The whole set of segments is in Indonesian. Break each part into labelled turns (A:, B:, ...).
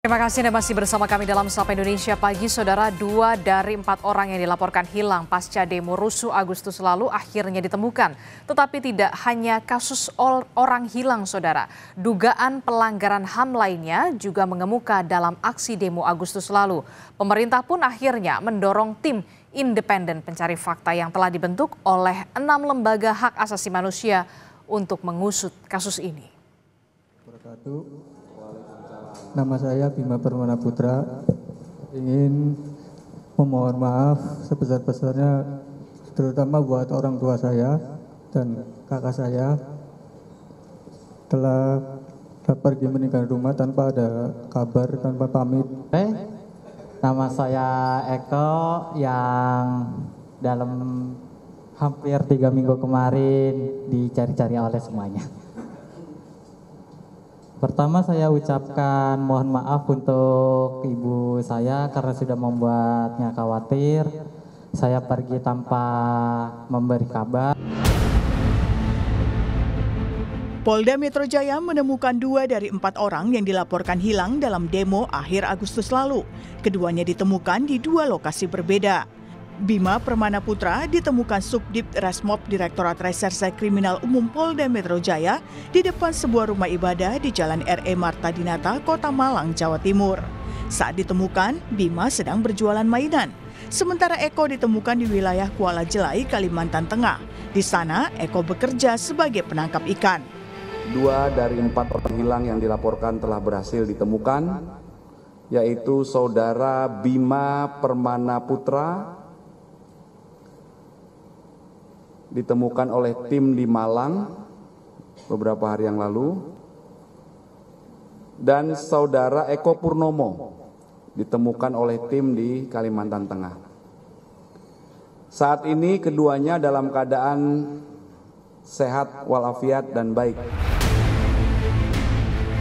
A: Terima kasih Anda masih bersama kami dalam Sapa Indonesia Pagi. Saudara, 2 dari 4 orang yang dilaporkan hilang pasca demo rusuh Agustus lalu akhirnya ditemukan. Tetapi tidak hanya kasus orang hilang, saudara. Dugaan pelanggaran HAM lainnya juga mengemuka dalam aksi demo Agustus lalu. Pemerintah pun akhirnya mendorong tim independen pencari fakta yang telah dibentuk oleh 6 lembaga hak asasi manusia untuk mengusut kasus ini.
B: Nama saya Bima Permana Putra, ingin memohon maaf sebesar-besarnya terutama buat orang tua saya dan kakak saya telah pergi meninggalkan rumah tanpa ada kabar, tanpa pamit.
C: Nama saya Eko yang dalam hampir 3 minggu kemarin dicari-cari oleh semuanya. Pertama saya ucapkan mohon maaf untuk ibu saya karena sudah membuatnya khawatir. Saya pergi tanpa memberi kabar.
D: Polda Metro Jaya menemukan 2 dari 4 orang yang dilaporkan hilang dalam demo akhir Agustus lalu. Keduanya ditemukan di 2 lokasi berbeda. Bima Permana Putra ditemukan Subdit Resmob Direktorat Reserse Kriminal Umum Polda Metro Jaya di depan sebuah rumah ibadah di Jalan R.E. Marta Dinata, Kota Malang, Jawa Timur. Saat ditemukan, Bima sedang berjualan mainan. Sementara Eko ditemukan di wilayah Kuala Jelai, Kalimantan Tengah. Di sana, Eko bekerja sebagai penangkap ikan.
E: 2 dari 4 orang hilang yang dilaporkan telah berhasil ditemukan, yaitu Saudara Bima Permana Putra, ditemukan oleh tim di Malang beberapa hari yang lalu, dan Saudara Eko Purnomo ditemukan oleh tim di Kalimantan Tengah. Saat ini keduanya dalam keadaan sehat walafiat dan baik.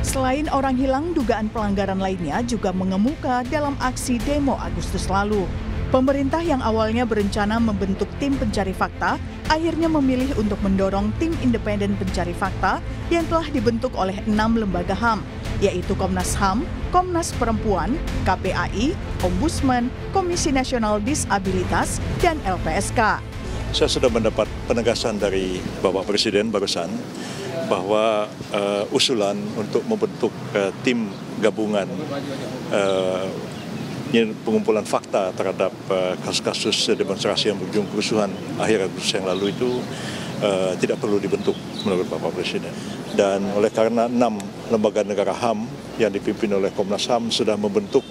D: Selain orang hilang, dugaan pelanggaran lainnya juga mengemuka dalam aksi demo Agustus lalu. Pemerintah yang awalnya berencana membentuk tim pencari fakta, akhirnya memilih untuk mendorong tim independen pencari fakta yang telah dibentuk oleh 6 lembaga HAM, yaitu Komnas HAM, Komnas Perempuan, KPAI, Ombudsman, Komisi Nasional Disabilitas, dan LPSK.
F: Saya sudah mendapat penegasan dari Bapak Presiden barusan bahwa usulan untuk membentuk tim gabungan pengumpulan fakta terhadap kasus-kasus demonstrasi yang berujung kerusuhan akhir Agustus yang lalu itu tidak perlu dibentuk menurut Bapak Presiden. Dan oleh karena 6 lembaga negara HAM yang dipimpin oleh Komnas HAM sudah membentuk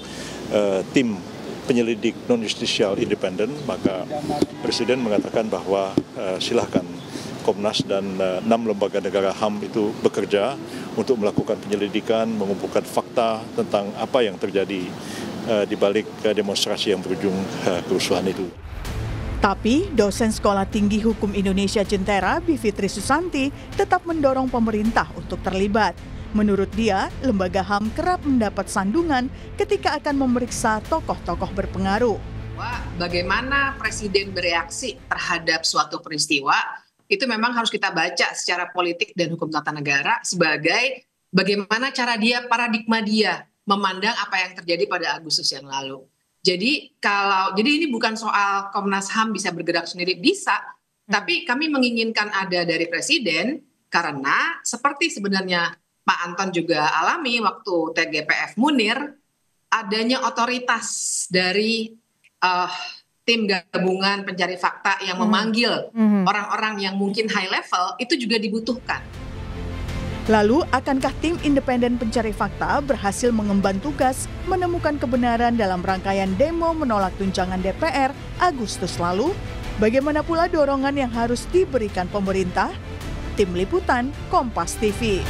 F: tim penyelidik non-justisial independen, maka Presiden mengatakan bahwa silahkan Komnas dan 6 lembaga negara HAM itu bekerja untuk melakukan penyelidikan, mengumpulkan fakta tentang apa yang terjadi di balik demonstrasi yang berujung kerusuhan itu.
D: Tapi dosen Sekolah Tinggi Hukum Indonesia Jentera, Bivitri Susanti, tetap mendorong pemerintah untuk terlibat. Menurut dia, lembaga HAM kerap mendapat sandungan ketika akan memeriksa tokoh-tokoh berpengaruh.
G: Bagaimana Presiden bereaksi terhadap suatu peristiwa, itu memang harus kita baca secara politik dan hukum tata negara sebagai bagaimana cara dia, paradigma dia memandang apa yang terjadi pada Agustus yang lalu. Jadi ini bukan soal Komnas HAM bisa bergerak sendiri, bisa. Tapi kami menginginkan ada dari Presiden karena seperti sebenarnya Pak Anton juga alami waktu TGPF Munir, adanya otoritas dari tim gabungan pencari fakta yang memanggil orang-orang yang mungkin high level itu juga dibutuhkan.
D: Lalu, akankah tim independen pencari fakta berhasil mengemban tugas menemukan kebenaran dalam rangkaian demo menolak tunjangan DPR Agustus lalu? Bagaimana pula dorongan yang harus diberikan pemerintah? Tim Liputan Kompas TV.